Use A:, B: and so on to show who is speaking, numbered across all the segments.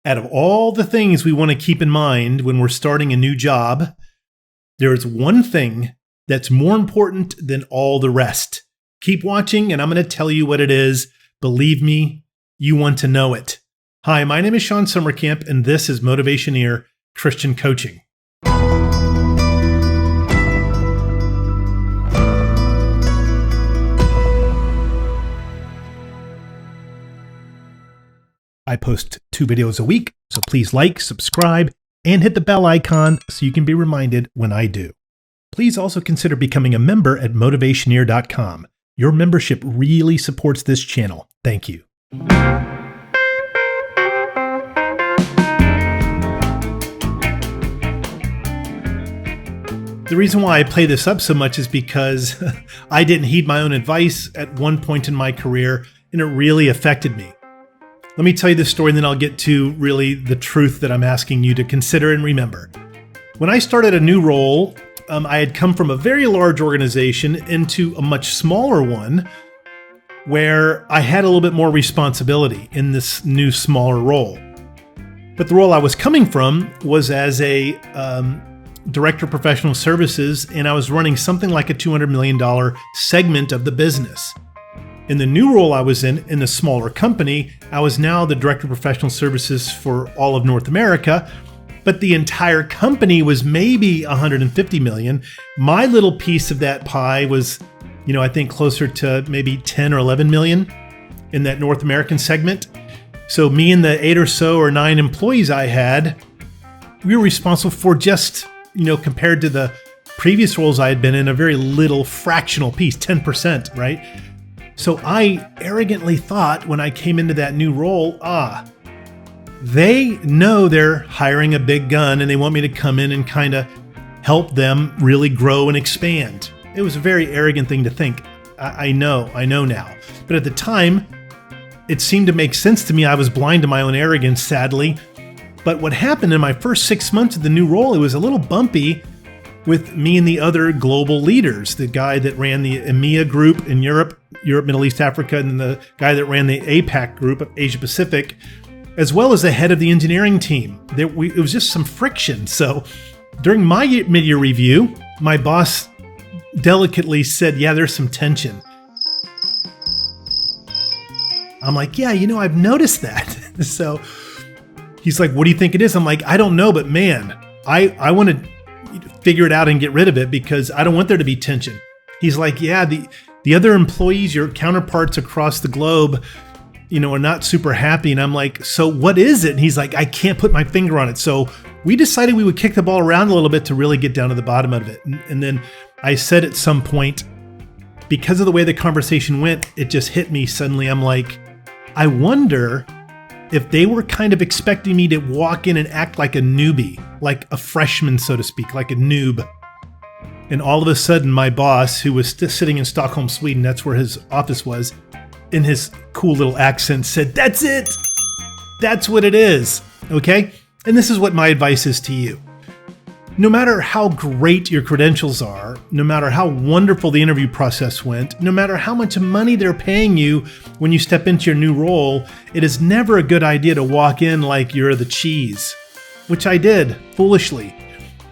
A: Out of all the things we want to keep in mind when we're starting a new job, there is one thing that's more important than all the rest. Keep watching and I'm going to tell you what it is. Believe me, you want to know it. Hi, my name is Shawn Sommerkamp and this is Motivationeer Christian Coaching. I post 2 videos a week, so please like, subscribe, and hit the bell icon so you can be reminded when I do. Please also consider becoming a member at Motivationeer.com. Your membership really supports this channel. Thank you. The reason why I play this up so much is because I didn't heed my own advice at one point in my career, and it really affected me. Let me tell you this story and then I'll get to really the truth that I'm asking you to consider and remember. When I started a new role, I had come from a very large organization into a much smaller one where I had a little bit more responsibility in this new smaller role. But the role I was coming from was as a director of professional services, and I was running something like a $200 million segment of the business. In the new role I was in the smaller company, I was now the director of professional services for all of North America, but the entire company was maybe 150 million. My little piece of that pie was, I think closer to maybe 10 or 11 million in that North American segment. So me and the 8 or so or 9 employees I had, we were responsible for just, compared to the previous roles I had been in, a very little fractional piece, 10%, right? So I arrogantly thought when I came into that new role, they know they're hiring a big gun and they want me to come in and kind of help them really grow and expand. It was a very arrogant thing to think. I know now. But at the time, it seemed to make sense to me. I was blind to my own arrogance, sadly. But what happened in my first 6 months of the new role, it was a little bumpy with me and the other global leaders, the guy that ran the EMEA group in Europe, Middle East, Africa, and the guy that ran the APAC group of Asia Pacific, as well as the head of the engineering team. It was just some friction. So during my mid-year review, my boss delicately said, there's some tension. I'm like, I've noticed that. So he's like, what do you think it is? I'm like, I don't know, but man, I want to figure it out and get rid of it because I don't want there to be tension. He's like, the other employees, your counterparts across the globe, are not super happy. And I'm like, so what is it? And he's like, I can't put my finger on it. So we decided we would kick the ball around a little bit to really get down to the bottom of it. And then I said at some point, because of the way the conversation went, it just hit me suddenly. I'm like, I wonder if they were kind of expecting me to walk in and act like a newbie, like a freshman, so to speak, like a noob. And all of a sudden, my boss, who was sitting in Stockholm, Sweden, that's where his office was, in his cool little accent said, that's it. That's what it is. Okay? And this is what my advice is to you. No matter how great your credentials are, no matter how wonderful the interview process went, no matter how much money they're paying you when you step into your new role, it is never a good idea to walk in like you're the cheese, which I did, foolishly.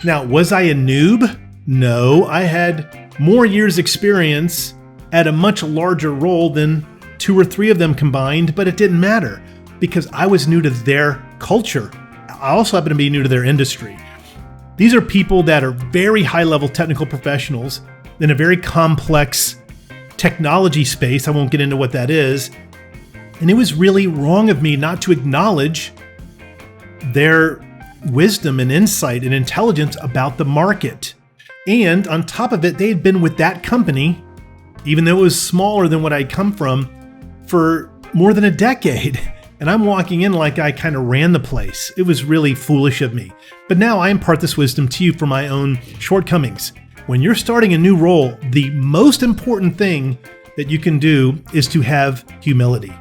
A: Now, was I a noob? No, I had more years experience at a much larger role than 2 or 3 of them combined, but it didn't matter because I was new to their culture. I also happen to be new to their industry. These are people that are very high-level technical professionals in a very complex technology space. I won't get into what that is. And it was really wrong of me not to acknowledge their wisdom and insight and intelligence about the market. And on top of it, they had been with that company, even though it was smaller than what I'd come from, for more than a decade. And I'm walking in like I kind of ran the place. It was really foolish of me. But now I impart this wisdom to you for my own shortcomings. When you're starting a new role, the most important thing that you can do is to have humility.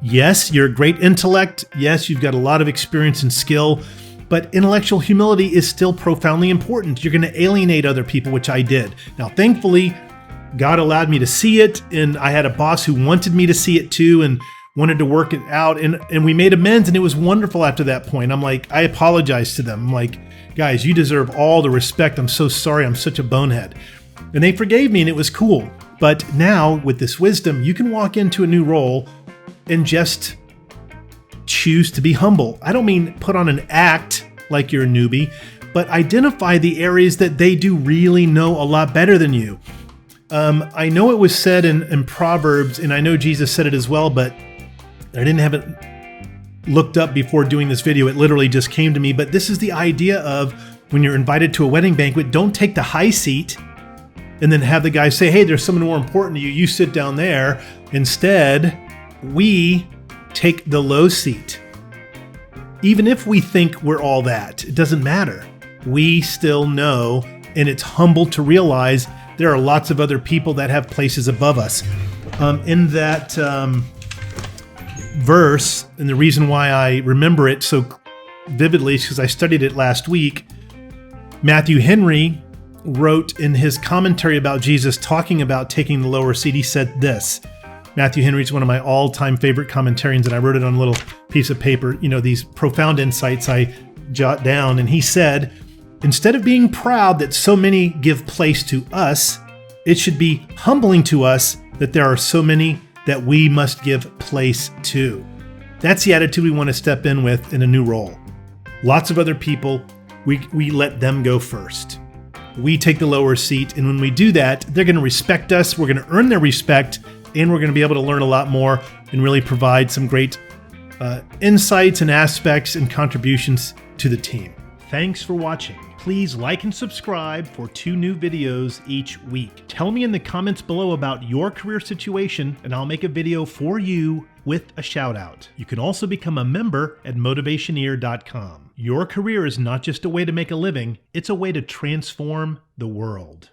A: Yes, you're a great intellect. Yes, you've got a lot of experience and skill, but intellectual humility is still profoundly important. You're going to alienate other people, which I did. Now, thankfully, God allowed me to see it, and I had a boss who wanted me to see it too, and wanted to work it out, and we made amends, and it was wonderful after that point. I'm like, I apologized to them. I'm like, guys, you deserve all the respect. I'm so sorry. I'm such a bonehead. And they forgave me, and it was cool. But now with this wisdom, you can walk into a new role and just choose to be humble. I don't mean put on an act like you're a newbie, but identify the areas that they do really know a lot better than you. I know it was said in Proverbs, and I know Jesus said it as well, but I didn't have it looked up before doing this video. It literally just came to me. But this is the idea of when you're invited to a wedding banquet, don't take the high seat and then have the guy say, hey, there's someone more important to you. You sit down there. Instead, we take the low seat. Even if we think we're all that, it doesn't matter. We still know, and it's humble to realize there are lots of other people that have places above us. In that verse, and the reason why I remember it so vividly is because I studied it last week. Matthew Henry wrote in his commentary about Jesus talking about taking the lower seat. He said this. Matthew Henry is one of my all-time favorite commentarians, and I wrote it on a little piece of paper. You know, these profound insights I jot down. And he said, instead of being proud that so many give place to us, it should be humbling to us that there are so many that we must give place to. That's the attitude we want to step in with in a new role. Lots of other people, we let them go first. We take the lower seat, and when we do that, they're going to respect us, we're going to earn their respect, and we're going to be able to learn a lot more and really provide some great insights and aspects and contributions to the team. Thanks for watching. Please like and subscribe for 2 new videos each week. Tell me in the comments below about your career situation, and I'll make a video for you with a shout out. You can also become a member at Motivationeer.com. Your career is not just a way to make a living, it's a way to transform the world.